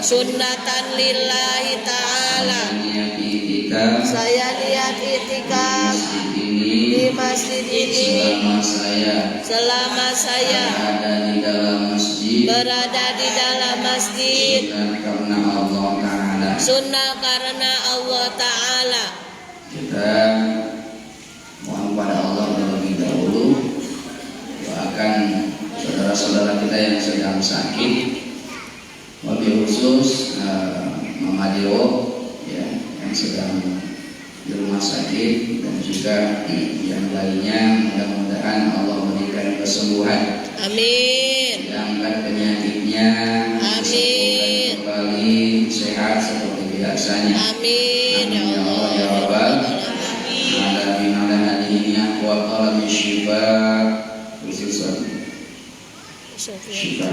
Sunnatan lillahi ta'ala. Saya niat itikaf di masjid ini selama saya berada di dalam masjid. Sunnah karena Allah Ta'ala. Kita mohon pada Allah terlebih dahulu, doakan saudara-saudara kita yang sedang sakit, lebih khusus Mama Dewo ya, yang sedang di rumah sakit, dan juga yang lainnya. Mudah-mudahan Allah memberikan kesembuhan. Amin. Angkat penyakitnya. Amin. Kembali sehat seperti biasanya. Amin. Ya Allah ya Rabbal alamin. Ala hadhihi wa qalam syifa khususan syifa.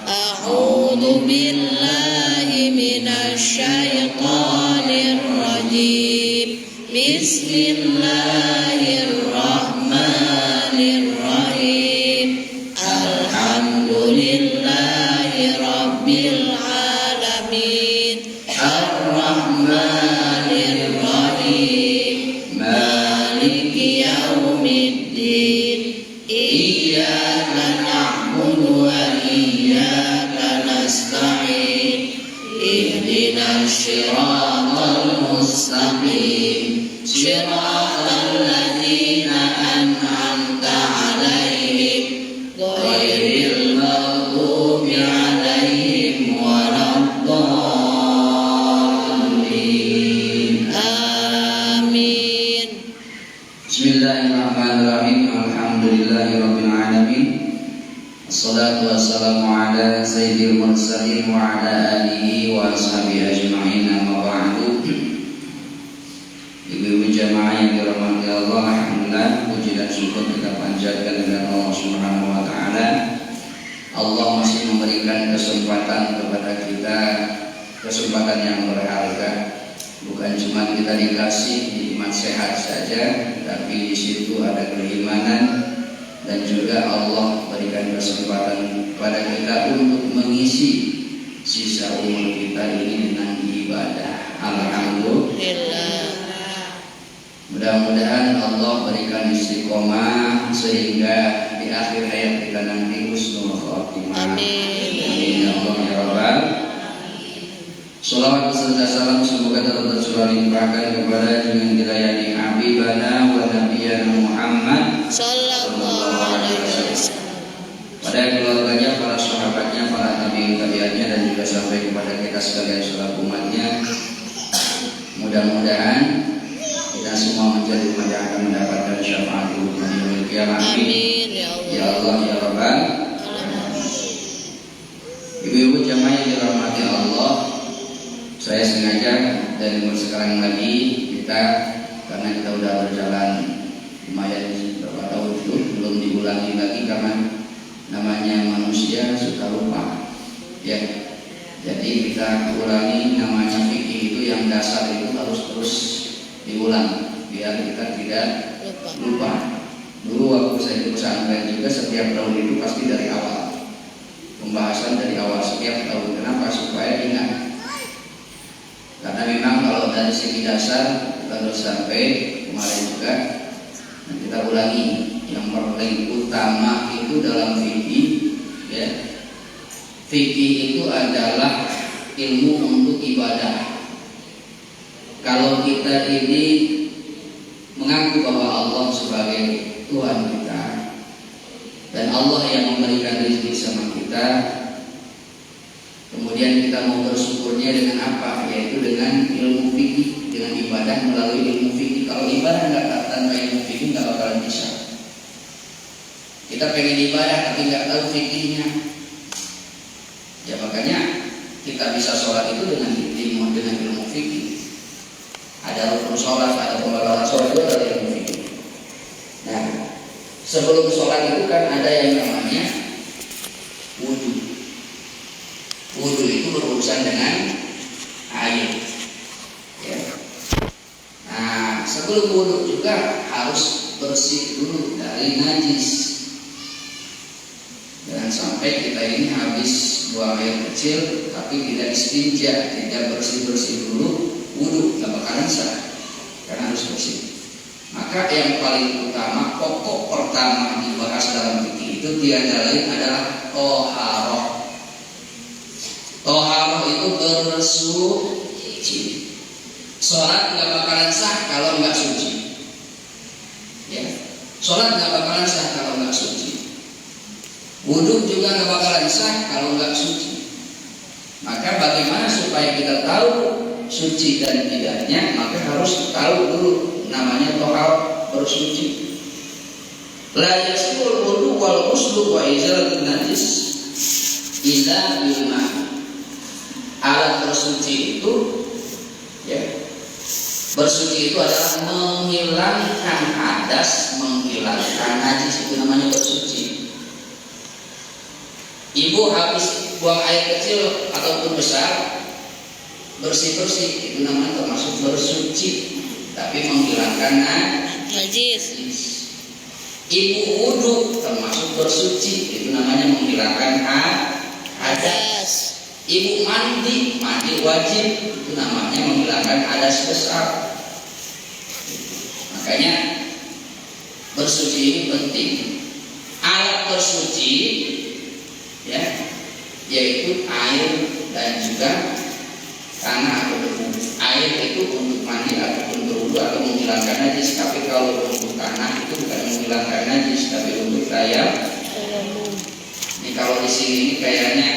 A'udzu billahi minasy syaithanir rajim. Bismillahirrahmanirrahim. Alhamdulillahi rabbil alamin. Ar-Rahmanir Rahim. Maliki yaumiddin. Iyyaka na'budu wa iyyaka nasta'in. Ihdinas siratal mustaqim. Siratal ladzina an'amta 'alaihim ghairil maghdubi 'alaihim waladdallin. Amin. Bismillahirrahmanirrahim. Alhamdulillahirabbil alamin. Wassalatu wassalamu ala sayyidil mursalin wa ala alihi wa ashabihi ajma'in. Amma ba'du. Ibu-ibu jamaah yang dirahmati Allah, alhamdulillah, puji dan syukur kita panjatkan kepada Allah Subhanahu wa taala. Allah masih memberikan kesempatan kepada kita, kesempatan yang berharga. Bukan cuma kita dikasih nikmat sehat saja, tapi di situ ada keimanan, dan juga Allah berikan kesempatan kepada kita untuk mengisi sisa umur kita ini dengan ibadah. Alhamdulillah. Mudah-mudahan Allah berikan istiqomah sehingga di akhir hayat kita nanti husnul khotimah. Amin. Amin ya Allah ya Rabbal. Salawat serta salam semoga tetap tercurah limpahkan kepada junjungan kita yang habibana wa nabiyana Muhammad Sallallahu alaihi wasallam, pada keluarganya, para sahabatnya, para tabi'in-tabi'atnya, dan juga sampai kepada kita sekalian selaku umatnya. Mudah-mudahan kita semua menjadi umat yang akan mendapatkan syafaat di yaumil qiyamah. Amin Ya Allah ya Rabbal. Ibu-ibu jamaah yang dirahmati Allah, saya sengaja dan sekarang lagi kita karena kita udah berjalan lumayan beberapa tahun itu belum diulangi lagi karena namanya manusia suka lupa ya. Jadi kita ulangi, namanya fikih itu yang dasar itu harus terus diulang biar kita tidak lupa. Dulu waktu saya di pesantren juga setiap tahun itu pasti dari awal, pembahasan dari awal setiap tahun. Kenapa? Supaya ingat. Karena memang kalau dari segi dasar kita harus sampai kemarin juga, dan kita ulangi yang paling utama itu dalam fikih ya. Fikih itu adalah ilmu untuk ibadah. Kalau kita ini mengaku bahwa Allah sebagai Tuhan kita dan Allah yang memberikan rezeki sama kita, kemudian kita mau bersyukurnya dengan apa? Yaitu dengan ilmu fikih, dengan ibadah melalui ilmu fikih. Kalau ibadah nggak tanpa ilmu fikih nggak bakalan bisa. Kita pengen ibadah tapi nggak tahu fikihnya, ya makanya kita bisa sholat itu dengan ilmu fikih. Ada rukun sholat, ada pembatalan sholat itu ada ilmu fikih. Nah, sebelum sholat itu kan ada yang namanya wudhu. Wudhu itu berurusan dengan air ya. Nah, sebelum wudhu juga harus bersih dulu dari najis. Jangan sampai kita ini habis buang air kecil tapi tidak istinja, tidak bersih-bersih dulu, wudhu nggak bakalan sah karena harus bersih. Maka yang paling utama, pokok pertama dibahas dalam fikih itu tiada lain adalah toharoh. Toharoh itu bersuci. Sholat nggak bakalan sah kalau nggak suci. Ya, sholat nggak bakalan sah kalau nggak suci. Wudhu juga nggak bakalan sah kalau nggak suci. Maka bagaimana supaya kita tahu suci dan tidaknya? Maka harus tahu dulu namanya tohar, bersuci. La yasul wudu wal ghuslu wa izalatun najis illa bil ma'. Alat bersuci itu ya, bersuci itu adalah menghilangkan hadas, menghilangkan najis, itu namanya bersuci. Ibu habis buang air kecil ataupun besar, bersih-bersih, itu namanya termasuk bersuci, tapi menghilangkan najis. Ibu wudhu termasuk bersuci, itu namanya menghilangkan hadas. Ibu mandi wajib, itu namanya menghilangkan hadas besar. Makanya bersuci ini penting. Alat bersuci ya, yaitu air dan juga tanah atau debu. Air itu untuk mandi ataupun berwudu atau menghilangkan najis. Tapi kalau untuk tanah itu bukan menghilangkan najis, tapi untuk tayamum. Ini kalau di sini ini kayaknya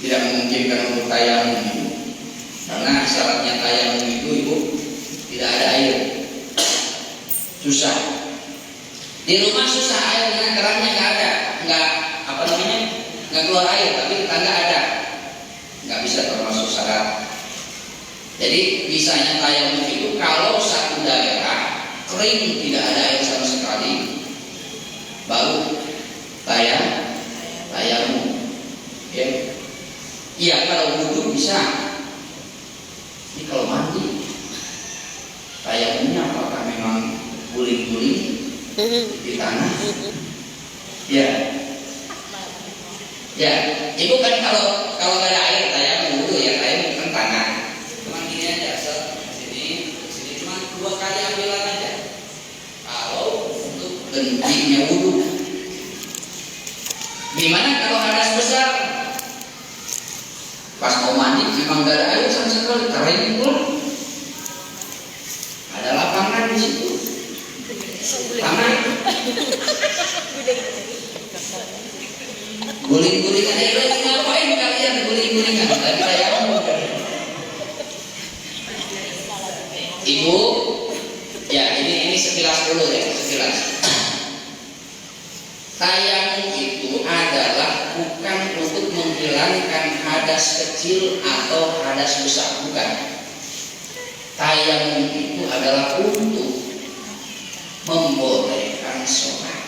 tidak memungkinkan untuk tayamum, karena syaratnya tayamum itu ibu tidak ada air, susah. Di rumah susah airnya, kerannya nggak ada, nggak keluar air, tapi tetangga ada, nggak bisa termasuk syarat. Jadi bisanya tayamum itu kalau satu daerah kering tidak ada air sama sekali, baru tayamum. Ya. Iya, kalau wudhu bisa. Ini kalau mandi, tayamumnya apakah memang guling-guling di tanah? Ya, ya. Ibu kan kalau nggak ada air tayamum wudhu ya, tayamum kan tangan. Cuma gini aja, sini cuma 2 kali ambilan aja. Kalau untuk gentingnya wudhu, gimana kalau hadas besar? Pas mau mandi memang gak ada air sama sekali, kering pun. Ada lapangan di situ, tanah, guling-gulingan. Lagi ngapain kalian guling-gulingan? Lagi tayamum. Ibu, ya ini sekilas dulu ya, sekilas. Tayamum itu adalah bukan untuk menghilangkan hadas kecil atau hadas besar, bukan. Tayamum itu adalah untuk membolehkan sholat.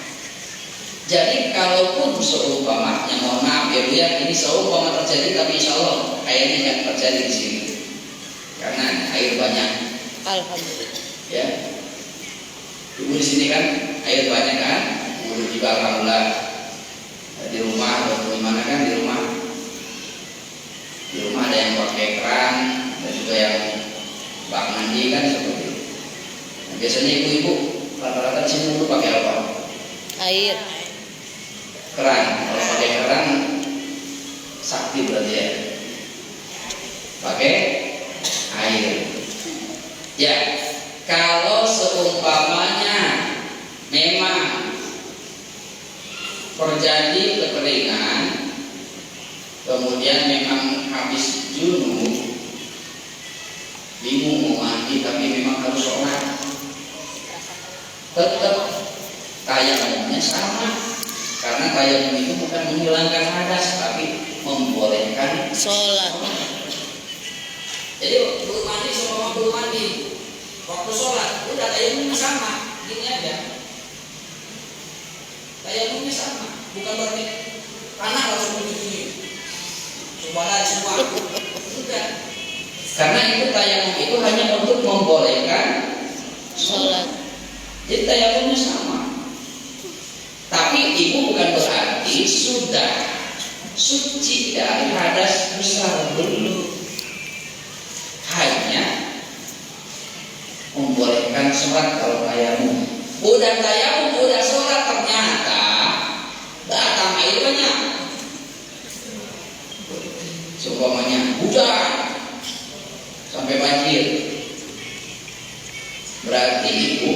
Jadi kalaupun seumpamanya, mohon maaf ya Bu ya, ini seumpama terjadi, tapi insya Allah kayaknya nggak terjadi di sini karena air banyak. Alhamdulillah. Ya, Ibu di sini kan air banyak kan, Ibu juga alhamdulillah di rumah atau di mana kan di rumah ada yang pakai keran, ada juga yang bak mandi kan seperti itu. Nah, biasanya ibu-ibu rata-rata di sini dulu pakai apa? Air. Keran. Kalau pakai keran sakti berarti ya. Pakai air. Ya, kalau seumpamanya memang terjadi kekeringan, kemudian memang habis junub, bingung mau mandi tapi memang harus sholat, tetap tayamumnya sama, karena tayamum itu bukan menghilangkan hadas tapi membolehkan Sholat. Jadi belum mandi sama belum mandi, waktu sholat udah tayamumnya sama, gini aja, tayamumnya sama, bukan berarti tanah langsung begini, subhanallah semua, sudah. Karena itu tayamum itu hanya untuk membolehkan sholat. Jadi tayamumnya sama. Tapi ibu bukan berarti sudah suci dari hadas besar, belum. Hanya membolehkan sholat kalau tayamum. Udah tayamum, udah sholat, ternyata datang air banyak. Seumpamanya hujan sampai banjir, berarti ibu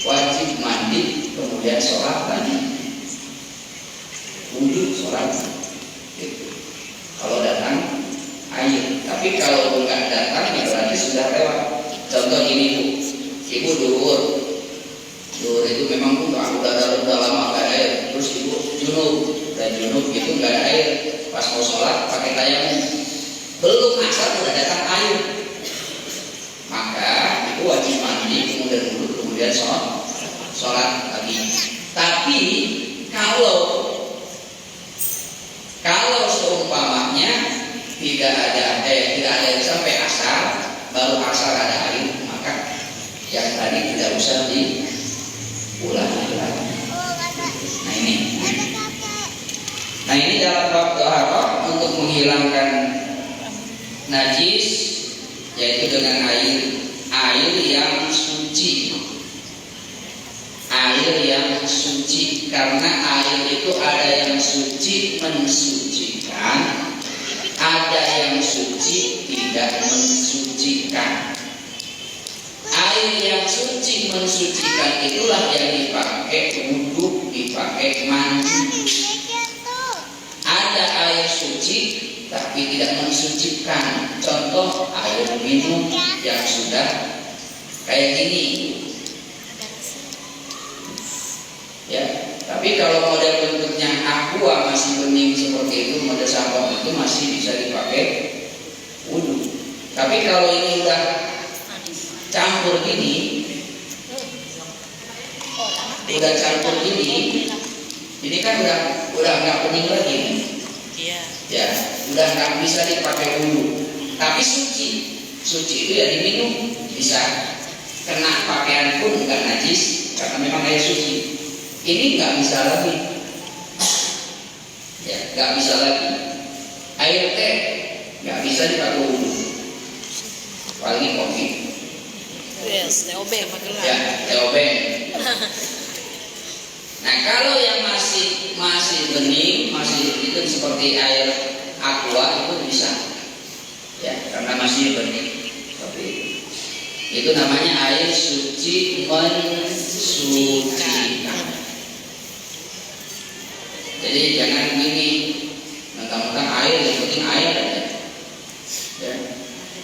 wajib mandi kemudian sholat lagi, wudhu sholat gitu. Kalau datang air, tapi kalau enggak datang ya berarti sudah lewat. Contoh ini Bu, ibu duhur itu memang udah lama nggak ada air, terus ibu junub, dan junub itu nggak ada air, pas mau sholat pakai tayamum, belum asar udah datang air, maka ibu wajib mandi kemudian wudhu kemudian sholat lagi. Tapi kalau seumpamanya tidak ada air sampai asar, baru asar ada air, maka yang tadi tidak usah diulang lagi. Nah ini dalam bab taharah untuk menghilangkan najis, yaitu dengan air yang suci. Air yang suci, karena air itu ada yang suci mensucikan, ada yang suci tidak mensucikan. Air yang suci mensucikan itulah yang dipakai wudhu, dipakai mandi. Ada air suci tapi tidak mensucikan. Contoh air minum yang sudah kayak gini. Ya, tapi kalau model bentuknya aqua masih bening seperti itu, model sabun itu masih bisa dipakai wudhu. Tapi kalau ini udah campur gini, ini kan udah nggak bening lagi. Ya, udah nggak bisa dipakai wudhu. Tapi suci itu ya diminum, bisa kena pakaian pun nggak najis karena memang air suci. Ini nggak bisa lagi, ya nggak bisa lagi. Air teh nggak bisa dipakai wudhu, paling kopi. Yes, TOB Magelang. Ya, TOB. Nah kalau yang masih bening, masih itu seperti air aqua itu bisa, ya karena masih bening seperti itu. Itu namanya air suci mensucikan. Jadi jangan gini, mentang-mentang air, yang penting air aja. Ya,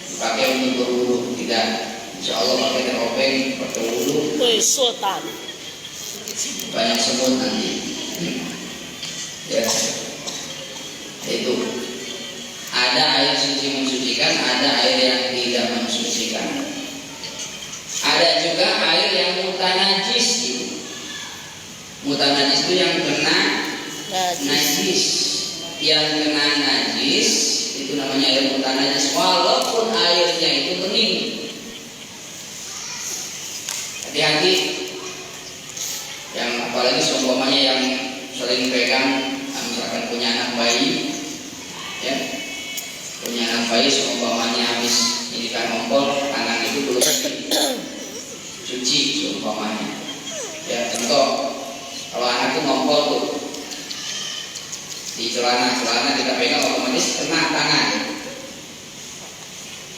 dipakai untuk berwudu, tidak. Insya Allah pakai teropeng, pakai wudu. Banyak semut nanti. Ya, itu. Ada air suci mensucikan, ada air yang tidak mensucikan. Mutanajis itu yang kena najis. Yang kena najis itu namanya air mutanajis walaupun airnya itu bening. Hati-hati. Yang apalagi seumpamanya yang sering pegang, misalkan punya anak bayi, ya, punya anak bayi seumpamanya habis ini kan ngompol, tangan itu belum cuci seumpamanya. Ya contoh, kalau anak itu ngompol tuh di celana kita pegang otomatis kena tangan.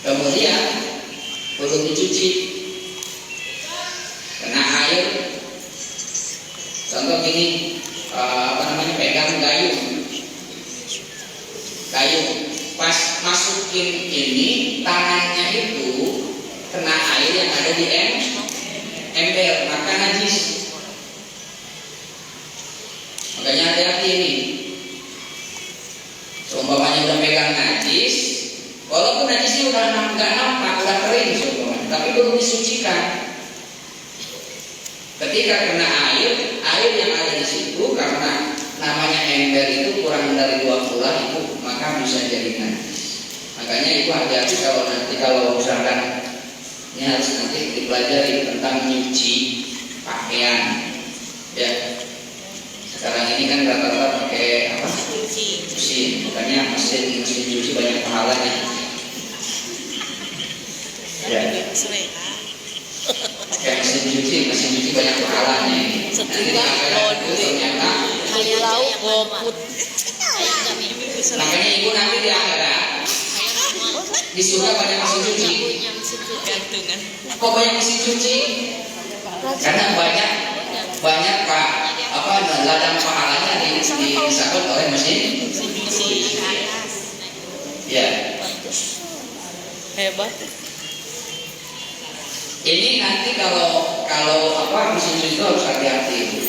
Kemudian belum dicuci, kena air. Contoh gini, pegang gayung, pas masukin ini tangannya itu kena air yang ada di ember, maka najis. Makanya hati-hati ini. Seumpamanya udah pegang najis, walaupun najisnya udah nggak nampak, udah kering seumpamanya, tapi belum disucikan. Ketika kena air yang ada di situ karena namanya ember itu kurang dari 2 bulan itu, maka bisa jadi najis. Makanya itu hati-hati kalau misalkan ini harus nanti dipelajari tentang nyuci pakaian. Ya. Sekarang ini kan rata-rata pakai apa? Mesin. Makanya mesin cuci banyak pahalanya. Ya. Pakai mesin cuci banyak pahalanya. Ternyata lauk goput. makanya ibu nanti di akhirat di surga banyak mesin cuci. Kok banyak mesin cuci? Karena banyak pak ladang pahalanya disahkan oleh mesin cuci. Ya. Hebat. Ini nanti kalau mesin cuci itu harus hati-hati.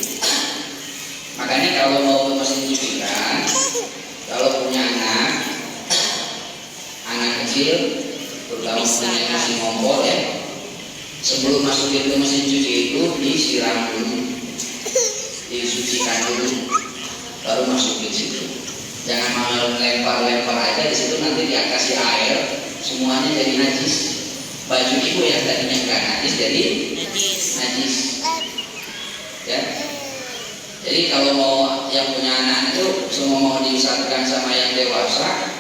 Makanya kalau mau mesin cuci kan, kalau punya anak kecil, terutama punya mesin ngompol ya, sebelum masukin ke mesin cuci itu disiram dulu, disucikan dulu, baru masukin situ. Jangan malah lempar aja di situ, nanti dia kasih air, semuanya jadi najis. Baju ibu yang tadinya nggak najis jadi najis. Ya. Jadi kalau mau yang punya anak itu semua mau diusahakan sama yang dewasa,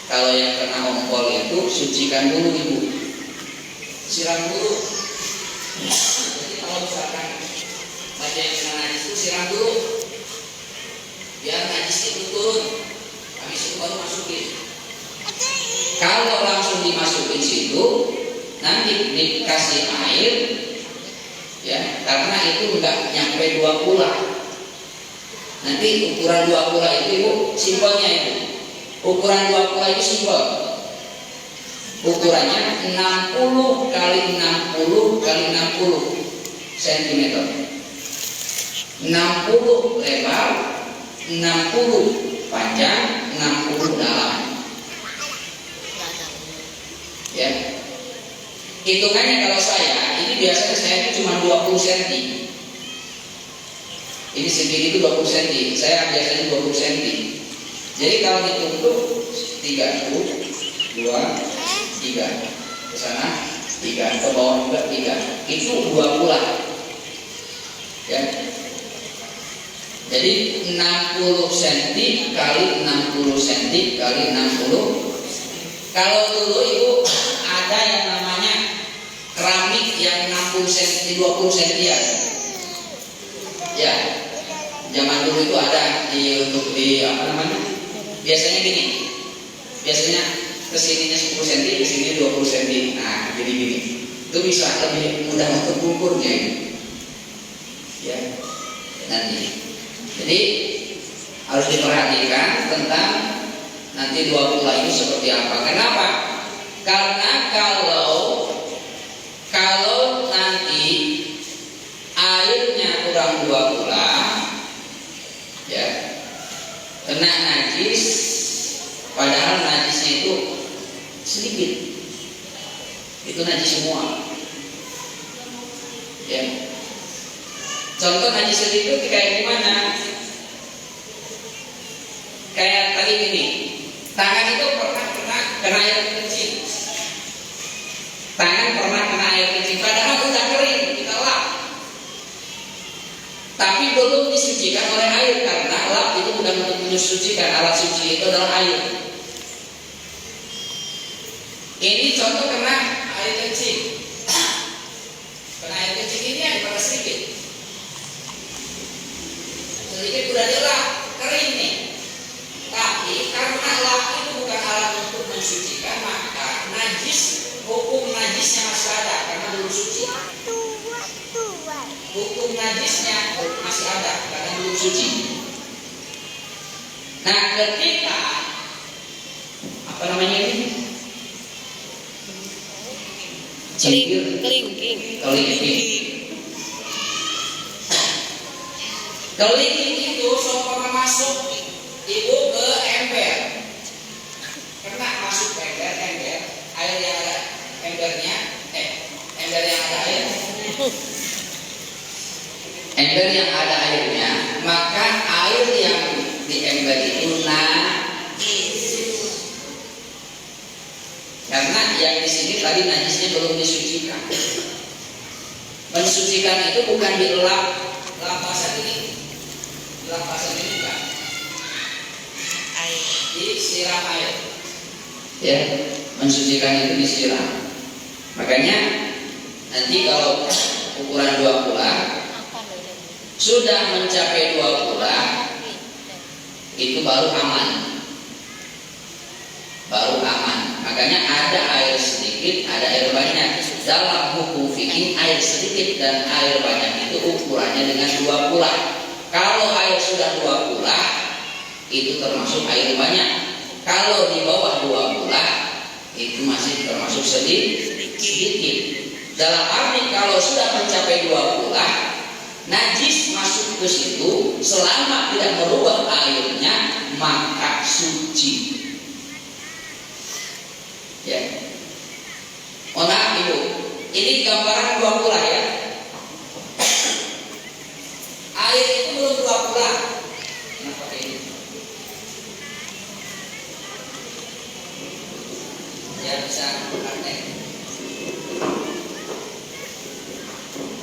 kalau yang kena ompol itu sucikan dulu ibu, siram dulu. Jadi kalau misalkan ada yang kena najis itu siram dulu, biar najis itu turun. Habis itu baru masukin. Kalau langsung dimasukin situ, nanti dikasih air, ya, karena itu enggak nyampe 2 kula. Nanti ukuran 2 kula itu ibu, simpelnya itu. Ukuran 2 kula itu simpel. Ukurannya 60 kali 60 kali 60 cm. 60 lebar, 60 panjang, 60 dalam. Ya. Hitungannya kalau saya, ini biasanya saya itu cuma 20 cm. Ini segini itu 20 cm, saya biasanya 20 cm. Jadi kalau ditutup 3, 2, 3, ke sana 3, ke bawah juga 3, itu 2 bulan. Ya. Jadi 60 cm kali 60 cm kali 60. Kalau dulu ibu ada yang namanya keramik yang 60 cm 20 cm ya. Zaman dulu itu ada untuk biasanya gini. Biasanya kesininya 10 cm, kesini 20 cm. Nah, jadi gini. Itu bisa lebih mudah untuk ukurnya. Ya. Nanti. Jadi harus diperhatikan tentang nanti 2 kula ini seperti apa. Kenapa? Karena kalau nanti airnya kurang 2 kula, ya, kena najis, padahal najisnya itu sedikit, itu najis semua. Ya. Contoh najis itu kayak gimana? Kayak tadi ini, tangan itu pernah kena air kencing. Tangan pernah kena air kencing, padahal udah kering, kita lap. Tapi belum disucikan oleh air, karena lap itu bukan untuk mensucikan, alat suci itu adalah air. Ini contoh kena air kencing. Kena air kencing ini ada pada sedikit. Sedikit udah dilap, kering nih. Tapi karena lap itu bukan alat untuk mensucikan, maka najis, hukum najisnya masih ada karena belum suci. Hukum najisnya masih ada karena belum suci. Nah, ketika apa namanya ini? Kelingking itu seumpama masuk ibu ke ember, kena masuk ember, air yang ada embernya, ember yang ada air, ember yang ada airnya, maka air yang di ember itu najis. Karena yang di sini tadi najisnya belum disucikan. Mensucikan itu bukan dilap lapasan ini, lapasan ini bukan. Disiram air. Ya, mensucikan itu disiram. Makanya nanti kalau ukuran 2 pula sudah mencapai 2 pula itu baru aman. Baru aman. Makanya ada air sedikit, ada air banyak. Dalam hukum fikih air sedikit dan air banyak itu ukurannya dengan 2 pula. Kalau air sudah 2 pula itu termasuk air banyak. Kalau di bawah 2 pula itu masih termasuk sedikit. Dalam arti kalau sudah mencapai 2 pula, najis masuk ke situ selama tidak merubah airnya maka suci. Ya. Oh nah, Ibu, ini gambaran 2 pula ya. Air itu belum 2 pula. Nah, pakai ini. Ya bisa praktek.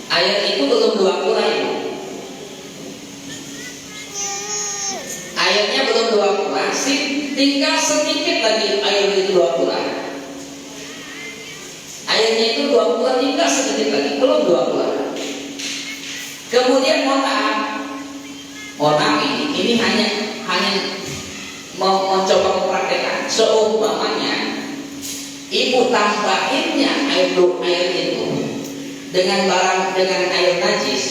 Air itu belum 2 pula Ibu. Airnya belum 2 pula, tinggal sedikit lagi air itu 2 pula. Airnya itu 2 pula, tinggal sedikit lagi, belum 2 pula. Kemudian mohon maaf ini hanya mau coba mempraktekkan. Seumpamanya ibu tambahinnya air itu dengan air najis.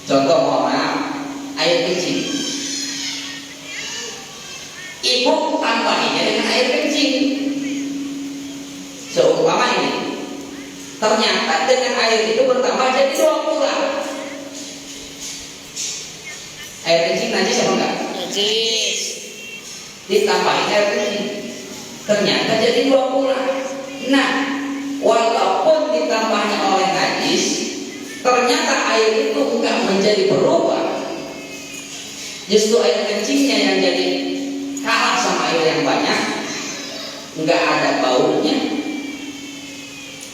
Contoh mohon maaf, air kencing. Ibu tambahinnya dengan air kencing. Seumpama ini, ternyata dengan air itu bertambah jadi 2 pula. Air kencing najis apa enggak? Najis. Ditambahin air kencing, ternyata jadi 2 pula. Nah, walaupun ditambahnya oleh najis, ternyata air itu enggak menjadi berubah. Justru air kencingnya yang jadi kalah sama air yang banyak, enggak ada baunya.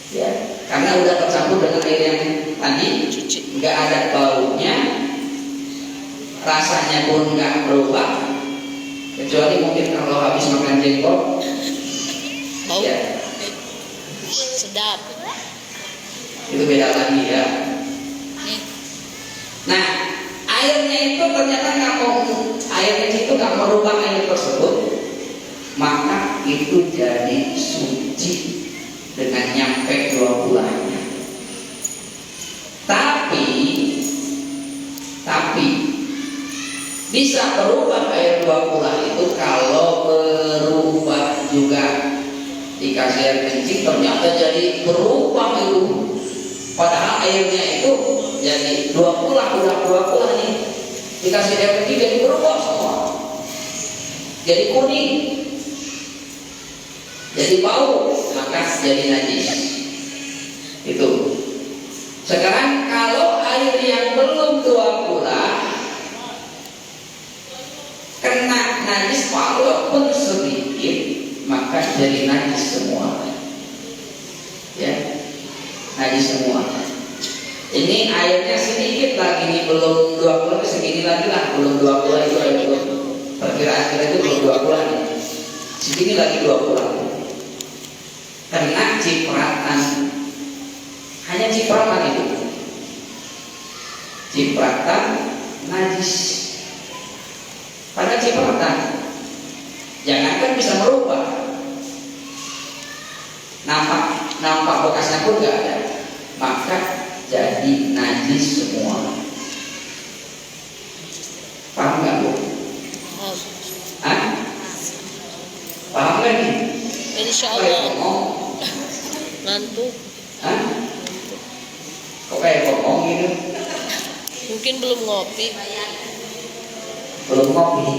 Ya, karena udah tercampur dengan air yang tadi, nggak ada baunya, rasanya pun nggak berubah, kecuali mungkin kalau habis makan jengkol, bau, ya, sedap. itu beda lagi ya. Nah, airnya itu ternyata airnya itu nggak merubah air tersebut, maka itu jadi suci dengan nyampe 2 bulannya. Tapi bisa berubah air 2 bulan itu kalau berubah juga dikasih air kencing ternyata jadi berubah itu. Padahal airnya itu jadi 2 bulan, udah 2 bulan nih dikasih air kencing jadi berubah semua, jadi kuning, jadi bau, maka jadi najis. Itu. Sekarang kalau air yang belum 2 bulan kena najis walaupun sedikit, maka jadi najis semua. Ya, najis semua. Ini airnya sedikit lagi, ini belum 2 bulan, segini lagi lah, belum 2 bulan itu air belum. Perkiraan kita itu belum 2 bulan. Segini lagi 2 bulan. Kena cipratan, hanya cipratan itu. Cipratan najis. Pada cipratan, jangankan bisa merubah, nampak bekasnya pun nggak ada, maka jadi najis semua. Paham nggak Bu? Hah? Paham nggak nih? Insya Kayak Allah. ngomong, Ngantuk. hah? Kok kayak ngomong gitu? Mungkin belum ngopi. Belum kopi.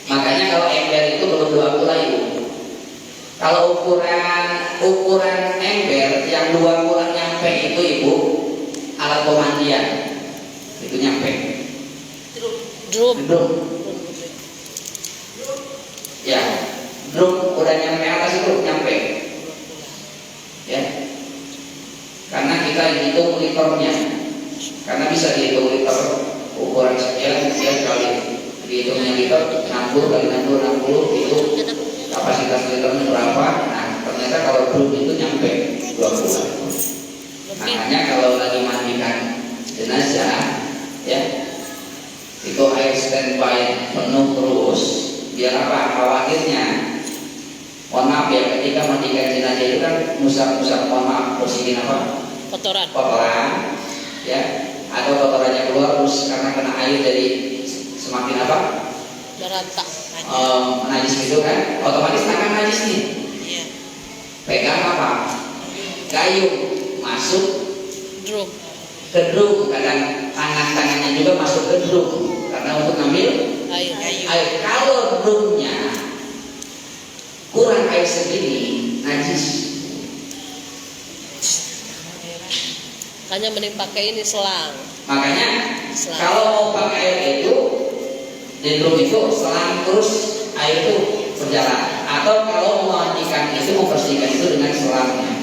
Makanya kalau ember itu belum 2 bulan Ibu. Kalau ukuran ember yang 2 bulan nyampe itu Ibu, alat pemandian itu nyampe. Drum. Ya, drum udah nyampe atas itu nyampe. Ya, karena kita hitung liternya, karena bisa dihitung liter ukuran sekian kali dihitungnya liter 60 kali 60 itu kapasitas liternya berapa. Nah ternyata kalau drum itu nyampe 2 bulan. Makanya kalau lagi mandikan jenazah ya, itu air standby penuh terus, biar apa? Khawatirnya, mohon maaf ya, ketika mandikan jenazah itu kan musab-musab, mohon maaf, bersihin apa? Kotoran ya, atau kotorannya keluar terus karena kena air jadi semakin apa? Berantak. Najis gitu kan, otomatis tangan najis nih. Iya. Pegang apa? Gayung, masuk Drum. ke drum, kadang tangannya juga masuk ke drum karena untuk ngambil air. Kalau drumnya kurang air segini, najis. Hanya mending pakai ini selang. Makanya kalau mau pakai air itu di drum itu selang terus air itu berjalan, atau kalau mau mandikan itu membersihkan itu dengan selangnya.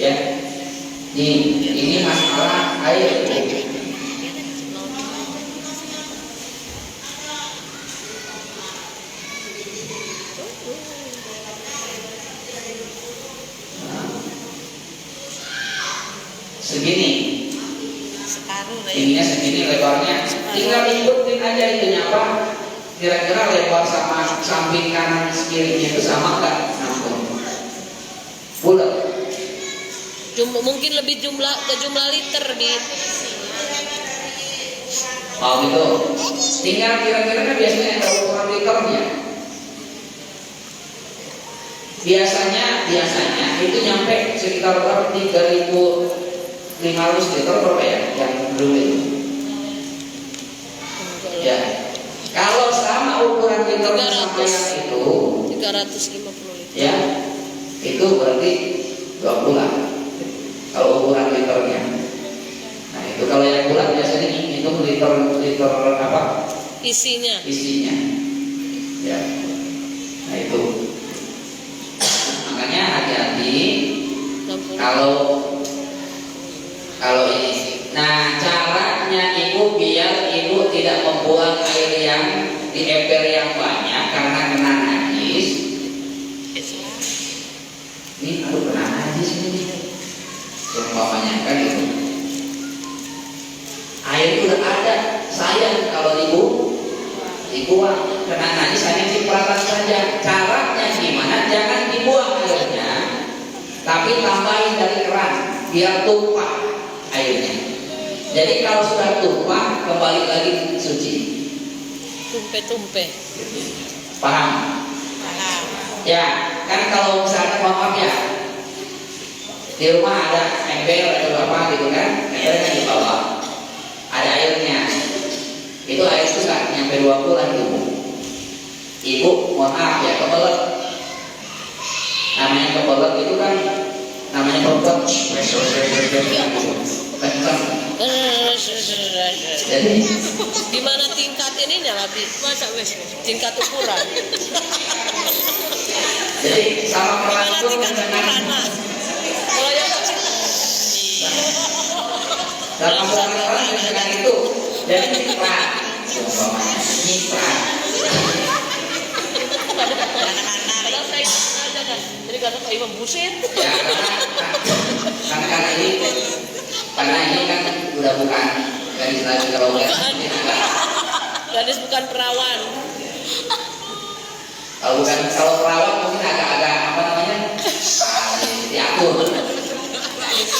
Ya, ini masalah air. Segini, ininya segini lebarnya, tinggal ikutin aja itunya apa, kira-kira lebar sama samping kanan kirinya itu sama nggak? Nampung bulat. Mungkin lebih jumlah liter di. Oh gitu. Tinggal kira-kira kan biasanya ada ukuran liternya. Biasanya itu nyampe sekitar berapa? 3.500 liter berapa ya yang dulu itu? Ya. Kalau sama ukuran liternya sampai yang itu 350 liter. ya, itu berarti 2 bulan. Kalau ukuran liternya. Nah itu kalau yang bulan biasanya itu liter apa? Isinya. Ya. Nah itu. Makanya hati-hati kalau ini. Nah caranya ibu biar ibu tidak membuang air yang di ember yang banyak karena kena najis. Ini kena najis ini. Umpamanya kan itu. Air itu udah ada, sayang kalau dibuang kena najis hanya cipratan saja. Caranya gimana? Jangan dibuang airnya, tapi tambahin dari keran biar tumpah airnya. Jadi kalau sudah tumpah kembali lagi suci. Tumpe. Paham? Ya, kan kalau misalnya maaf ya, di rumah ada ember atau apa gitu kan, embernya di bawah, ada airnya. Itu air itu nggak nyampe 2 bulan ibu mohon maaf ya, kebelet. Namanya kebelet itu kan namanya perempuan Jadi Gimana tingkat ininya Abi? Masa wes? Tingkat ukuran. sama Gimana perlaku tingkat ukuran dengan Mas? Kalau yang kecil sama perlaku dengan itu. Jadi nyiprat, nyiprat. Padahal saya aja kan. Jadi kata Pak Imam buset. Ya karena ini kan udah bukan gadis lagi kalau Bukan. Gadis bukan perawan. kalau perawat mungkin agak apa namanya diatur.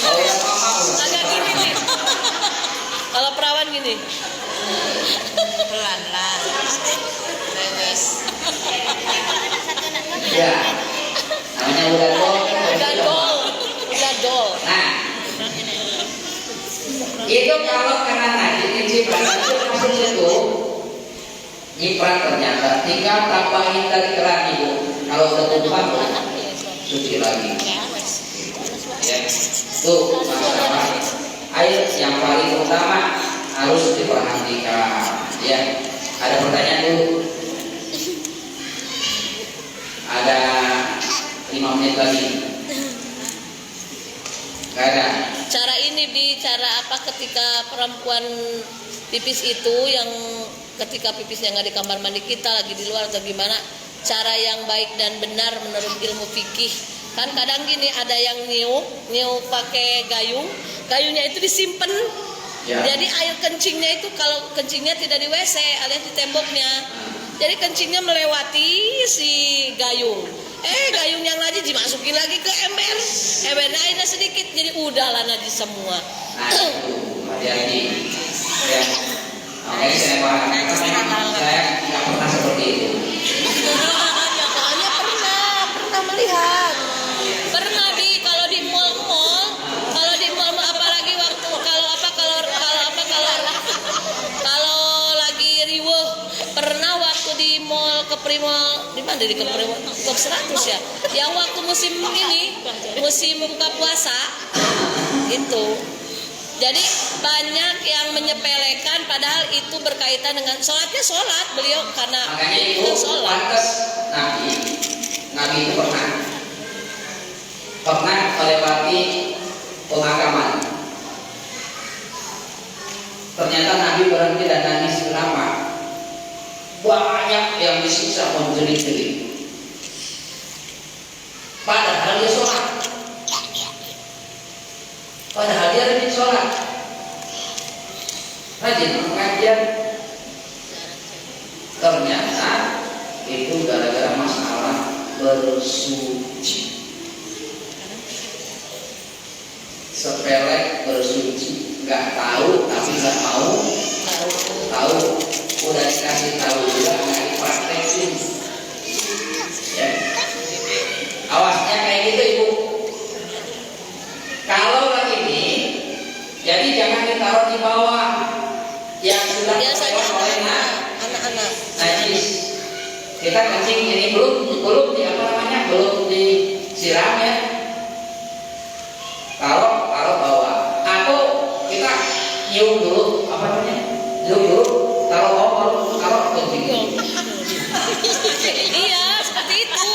Kalau yang mama udah Agak gini nih. Kalau perawan gini. Pelan lah. Lewes. ya namanya udah dol kan Udah dol. Udah dol. Nah itu kalau kena najis nyiprat itu masuk situ nyiprat ternyata tinggal tambahin dari keran ibu kalau udah tumpah cuci lagi ya tuh masalah air yang paling utama harus diperhatikan ya. Ada pertanyaan dulu, ada 5 menit lagi. Gak ada. Cara ini cara apa ketika perempuan pipis itu yang ketika pipisnya nggak di kamar mandi kita lagi di luar atau gimana, cara yang baik dan benar menurut ilmu fikih. Kan kadang gini ada yang niup pakai gayungnya itu disimpan. Ya. Jadi air kencingnya itu kalau kencingnya tidak di WC alias di temboknya. Jadi kencingnya melewati si gayung. Gayung yang najis dimasukin lagi ke ember. Embernya airnya sedikit jadi udahlah najis semua. Nah itu hati-hati ya. Makanya saya paham karena saya nggak pernah seperti itu. Soalnya pernah melihat. Pernah kalau di mall-mall apalagi waktu kalau lagi riweuh, pernah waktu di mall Keprimol, di mana di Keprimol top 100 ya. Yang waktu musim buka puasa itu. Jadi banyak yang menyepelekan padahal itu berkaitan dengan sholat beliau karena Makanya itu sholat. pantas Nabi itu pernah melewati pemakaman. Ternyata Nabi berhenti dan nangis lama. Banyak yang disiksa menjerit-jerit. Padahal dia sholat. Padahal dia rajin sholat, rajin pengajian. Ternyata itu gara-gara masalah bersuci. Sepele bersuci, nggak tahu tapi nggak mau tahu. Udah dikasih tahu juga nggak dipraktekin. Ya. Awasnya kayak gitu ibu. Kalau lagi ini, jadi jangan ditaruh di bawah yang sudah Biasanya oleh anak-anak najis. Kita kencing ini belum disiram ya. Taruh bawah. Atau kita nyium dulu nyium dulu, taruh kencing. Iya seperti itu.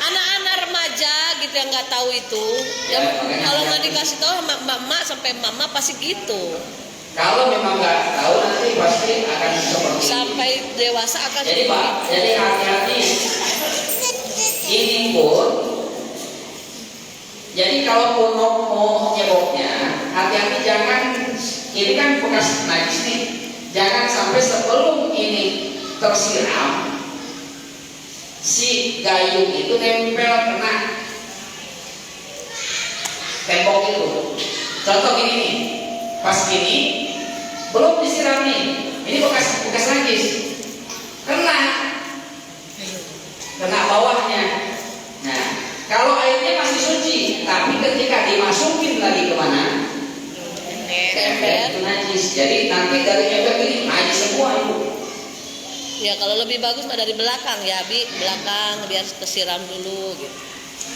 Anak-anak remaja gitu yang nggak tahu itu. Ya, Kalau nggak dikasih tahu sama mama sampai mama pasti gitu. Kalau memang nggak tahu nanti pasti akan seperti ini. Sampai dewasa akan Jadi seperti Pak, itu. jadi hati-hati. Ini pun, jadi kalaupun mau nyeboknya, hati-hati jangan. Ini kan bekas najis nih. Jangan sampai sebelum ini tersiram, si gayung itu nempel kena tembok itu. Contoh gini nih, pas gini belum disiram nih, ini bekas najis, kena bawahnya. Nah, kalau airnya masih suci, tapi ketika dimasukin lagi kemana? Ember itu najis. Jadi nanti dari ember ini najis semua itu. Ya kalau lebih bagus mah dari belakang ya Bi, belakang biar kesiram dulu gitu.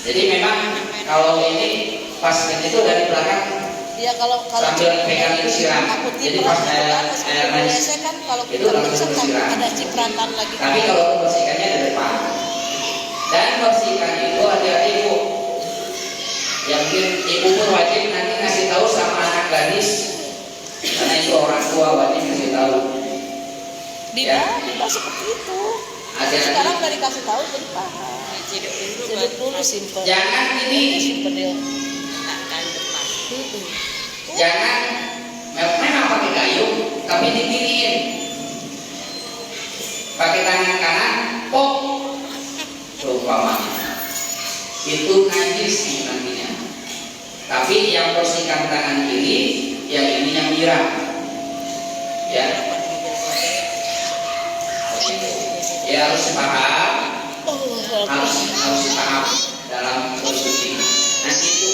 Jadi memang kalau ini pas itu dari belakang Iya kalau sambil pegangin siram. aku Jadi tidur pas air najis kan kalau itu kita langsung bisa disiram. ada cipratan lagi. Tapi kalau membersihkannya di depan. Dan bersihkan itu ada ibu. Yang ibu pun wajib nanti ngasih tahu sama anak gadis. Karena itu orang tua wajib ngasih tahu. Dia seperti itu. Sekarang udah dikasih tahu jadi paham. Jadi dulu simpen. Jangan ini. Simpen dia. Jangan memang pakai kayu, tapi diginiin. Pakai tangan kanan, pok. Umpamanya. Itu najis nantinya. Tapi yang bersihkan tangan kiri, yang ini yang nyiram. Ya. Ya harus paham. Harus paham dalam bersuci. Nanti itu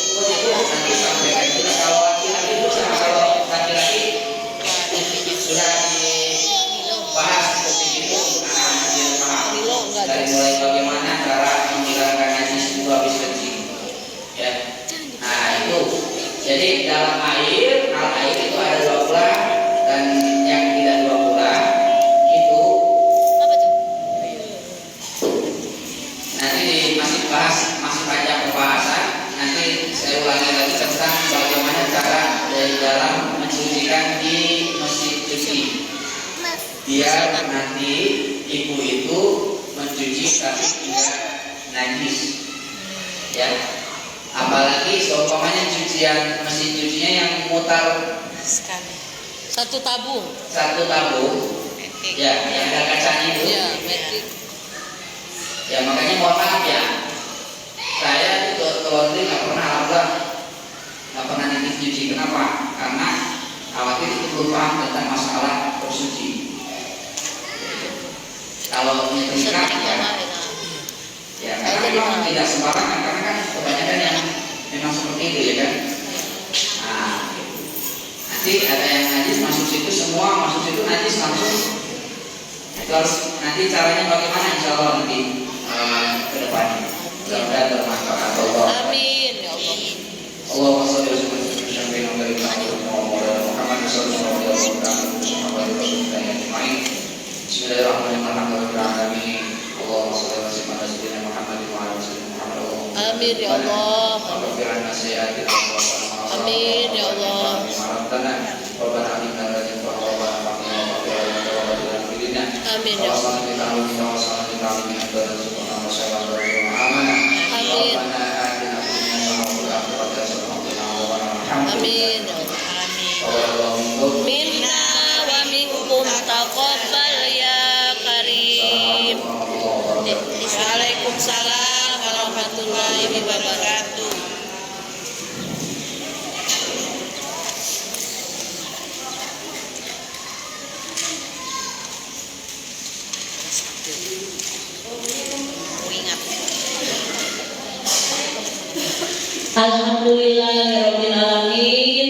nanti sampaikan kita kalau laki-laki itu sama kalau laki-laki sudah dibahas seperti itu anak-anak yang paham dari mulai bagaimana cara menghilangkan najis itu habis kencing. Ya. Nah itu. Jadi dalam air, hal air itu ada 2 pula dan yang tidak 2 pula itu nanti masih panjang pembahasan. Nanti saya ulangi lagi tentang bagaimana cara dari dalam mencucikan di mesin cuci biar nanti ibu itu mencuci tapi tidak najis ya. Apalagi seumpamanya cucian mesin cucinya yang mutar Sekali. Satu tabung ya yang ada kacanya itu ya makanya mohon maaf ya, saya itu ke laundry nggak pernah nitip cuci. Kenapa? Karena khawatir itu belum paham tentang masalah bersuci. Kalau nyetrika ya karena memang tidak sembarangan, karena kan kebanyakan yang memang seperti itu ya kan. Nah, nanti ada yang najis masuk situ, semua masuk situ najis langsung. Itu harus nanti caranya bagaimana insya Allah nanti ke depannya. Mudah-mudahan bermanfaat. Amin ya Allah. Allahumma shalli wa sallim ala Muhammad sallallahu alaihi wasallam. Bismillahirrahmanirrahim. Allahumma shalli wa sallim ala sayyidina Muhammad wa ala sayyidina Muhammad. Amin ya Allah. Amin ya Allah. Amin ya Allah. Amin ya Allah. Minna wa minkum taqabbal ya karim. Waalaikumsalam warahmatullahi wabarakatuh. Alhamdulillahirabbil alamin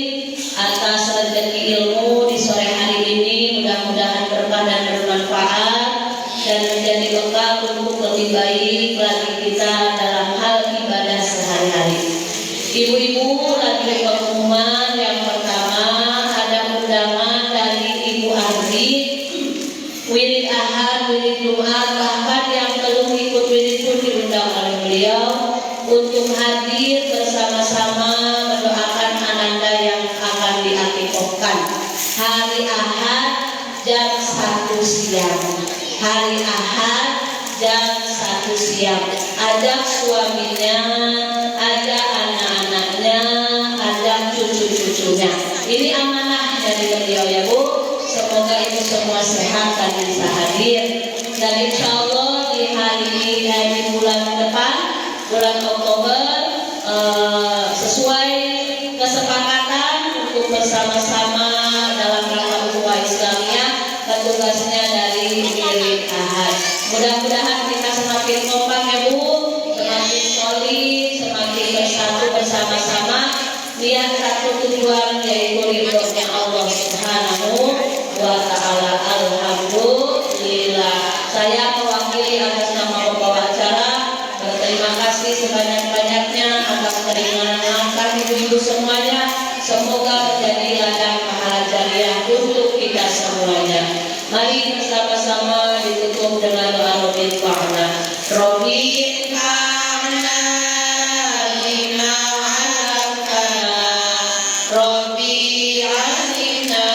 atas rezeki ilmu di sore hari ini, mudah-mudahan berkah dan bermanfaat dan menjadi bekal untuk lebih baik lagi kita dalam hal ibadah sehari-hari. Ibu-ibu lagi pengumuman yang pertama, ada undangan dari Ibu Ardi, wirid Ahad, wirid Jumat, bahkan yang belum ikut wirid pun diundang oleh beliau untuk hadir bersama-sama mendoakan ananda yang akan diakikahkan hari Ahad jam 1 siang. Hari Ahad jam 1 siang. Ada suaminya, ada anak-anaknya, ada cucu-cucunya. Ini amanah dari beliau ya Bu. Semoga itu semua sehat dan bisa hadir. Dan insya Allah di bulan depan, bulan Oktober, sesuai kesepakatan untuk bersama-sama dalam rangka ukhuwah Islamiyah, petugasnya dari wirid Ahad. Mudah-mudahan kita semakin kompak ya Bu, semakin solid, semakin bersatu bersama-sama, lihat satu tujuan yaitu ridhonya Allah Subhanahu wa Ta'ala. Alhamdulillah. Saya mewakili atas nama pembawa acara berterima kasih sebanyak-banyaknya atas keringanan langkah ibu-ibu semuanya. Semoga menjadi ladang pahala jariah untuk kita semuanya. Mari bersama-sama ditutup dengan doa Robbil Fa'na. Robbil Fa'na lima alaqana, Robbi alina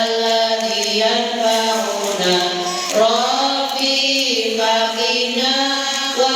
alladhi yanfa'una, Robbi faqina wa